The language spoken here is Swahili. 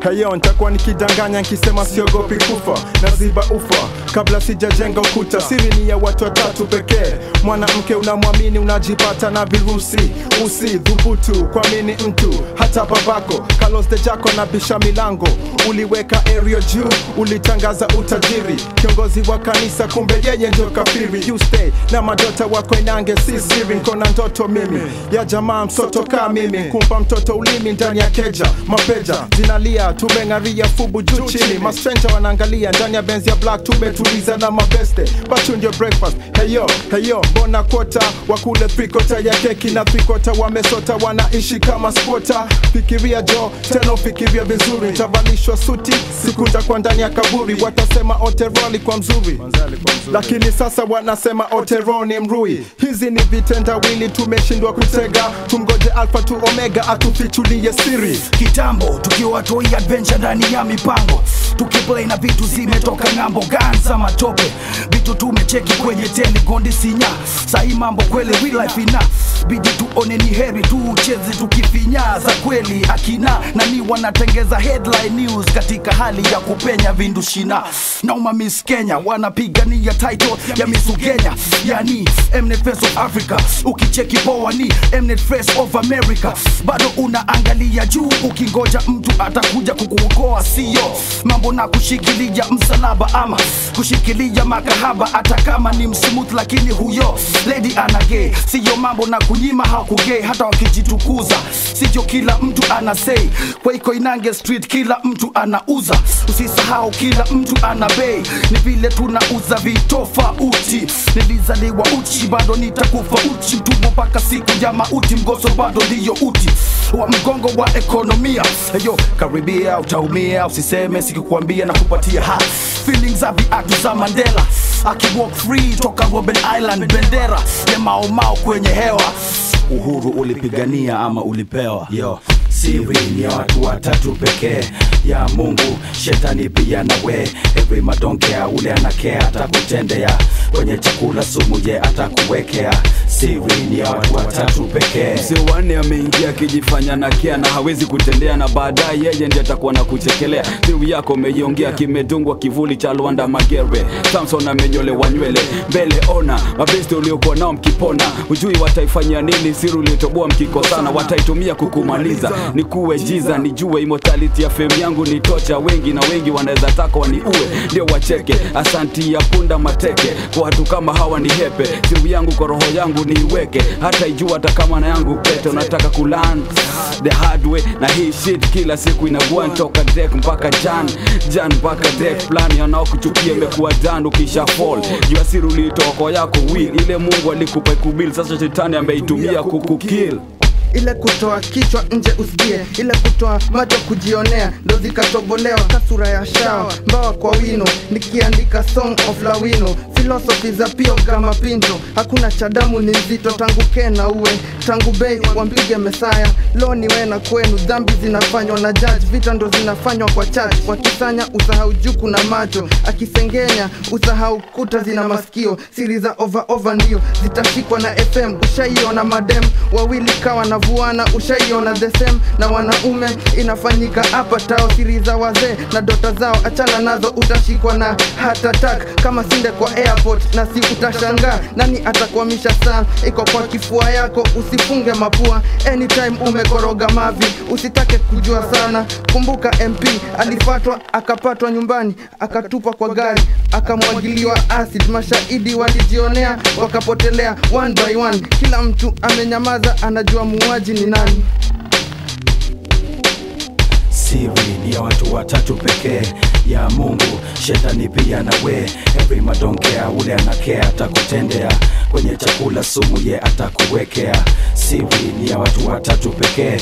Hayo nitakuwa nikidanganya nikisema siogopi kufa. Naziba ufa kabla sijajenga ukuta. Siri ni ya watu watatu pekee. Mwanamke unamwamini unajipata na virusi. Usidhubutu kuamini mtu hata babako. Carlos de Jaco na bisha milango. Uliweka area juu, ulitangaza utajiri. Kiongozi wa kanisa kumbe yeye ndio kafiri. You stay na madota wako inange si siri. Nkona ndoto mimi ya jamaa msoto kaa mimi. Kumpa mtoto ulimi ndani ya keja. Mapeja zinalia tumengaria fubu juu chini. Mastranger wanaangalia ndani ya benzi ya black. Tumetuliza na mabeste bachu ndio breakfast. Heyo mbona kota wakule 3/4 ya keki na 3/4 wamesota wanaishi kama squatter. Fikiria jo tena fikiria vizuri. Tavalishwa suti siku nitakuwa ndani ya kaburi. Watasema Otero kwa mzuri, lakini sasa wanasema Otero ni mrui. Hizi ni vitendawili tumeshindwa kutega. Tumgoje Alpha to Omega atufichulie siri. Kitambo tukiwa toi adventure ndani ya mipango, tukiplay na vitu zimetoka ngambo. Ganza matope vitu tumecheki kwenye telegondi sinya. Sahi mambo kweli real life ina bidi tuone ni heri tucheze tukifinya za kweli akina nani wanatengeza headline news katika hali ya kupenya vindu shina. Nauma Miss Kenya wanapigania title ya Miss Ugenya, yani Mnet Face of Africa. Ukicheki poa ni Mnet Face of America. Bado unaangalia juu ukingoja mtu atakuja kukuokoa. Sio mambo na kushikilia msalaba ama kushikilia makahaba. Hata kama ni msmooth lakini huyo lady anagay. Sio mambo na kunyima hakugay hata wakijitukuza. Sio kila mtu anasay kwa iko inange street kila mtu anauza. Usisahau kila mtu ana bei. Ni vile tunauza vitofauti. Nilizaliwa uchi bado nitakufa uchi. Mtumbo mpaka siku ya mauti. Mgoso bado ndiyo uti wa mgongo wa ekonomia. Heyo karibia utaumia. Usiseme sikikuambia na kupatia ha feelings za viatu za Mandela. Akiwalk free toka Robben Island. Bendera ya Mau kwenye hewa. Uhuru ulipigania ama ulipewa? Siri ni ya watu watatu pekee, ya Mungu, shetani pia nawe. Every madonkea ule anakea atakutendea. Kwenye chakula sumu je atakuwekea. Siri ni ya watu watatu pekee. Mse wane ameingia kijifanya na kia na hawezi kutendea. Na baadaye yeye ndiye atakuwa na kuchekelea. Siri yako umeiongea kimedungwa kivuli cha Luanda Magere. Samson amenyolewa nywele. Mbele ona mabesti uliokuwa nao mkipona. Ujui wataifanyia nini siri uliotoboa mkikosana. Wataitumia kukumaliza. Nikuwe jiza nijue immortality ya fame yangu ni tocha. Wengi na wengi wanaweza taka waniue ndio wacheke. Asanti ya punda mateke kwa watu kama hawa ni hepe. Siri yangu kwa roho yangu niiweke. Hata ijua hata kama na yangu pete. Unataka kulan the hard way na hii shit kila siku inakuwa ntoka deck mpaka jan mpaka deck. Plan ya nao kuchukia imekuwa done ukisha fall. Jua siri ulitoa kwa yako will. Ile Mungu alikupa kubil sasa shetani ameitumia kukukill. Ile kutoa kichwa nje usikie, ile kutoa macho kujionea, ndo zikatobolewa kasura ya shawa. Mbawa kwa wino, nikiandika song of Lawino. Philosophy za pio kama pinto, hakuna chadamu ni nzito. Tangu kena uwe, tangu bei wampige Mesaya. Lo ni wena kwenu, dhambi zinafanywa na judge. Vita ndo zinafanywa kwa church. Wakisanya usahau juku na macho, akisengenya usahau kuta zina masikio. Siri za over ndio zitashikwa na FM. Ushaiona madem wawili kawa na vuana. Ushaiona the same na wanaume inafanyika hapa tao. Siri za wazee na dota zao achana nazo, utashikwa na heart attack kama sinde kwa airport. Na si utashangaa nani atakwamisha saa iko kwa kifua yako. Usifunge mapua anytime umekoroga mavi. Usitake kujua sana. Kumbuka MP alifatwa akapatwa nyumbani akatupa kwa gari akamwagiliwa acid. Mashahidi walijionea wakapotelea one by one. Kila mtu amenyamaza anajua muuaji ni nani. Siri ni ya watu watatu pekee, ya Mungu, shetani pia nawe. Every madonkea ule anakea atakutendea. Kwenye chakula sumu ye atakuwekea. Siri ni ya watu watatu pekee.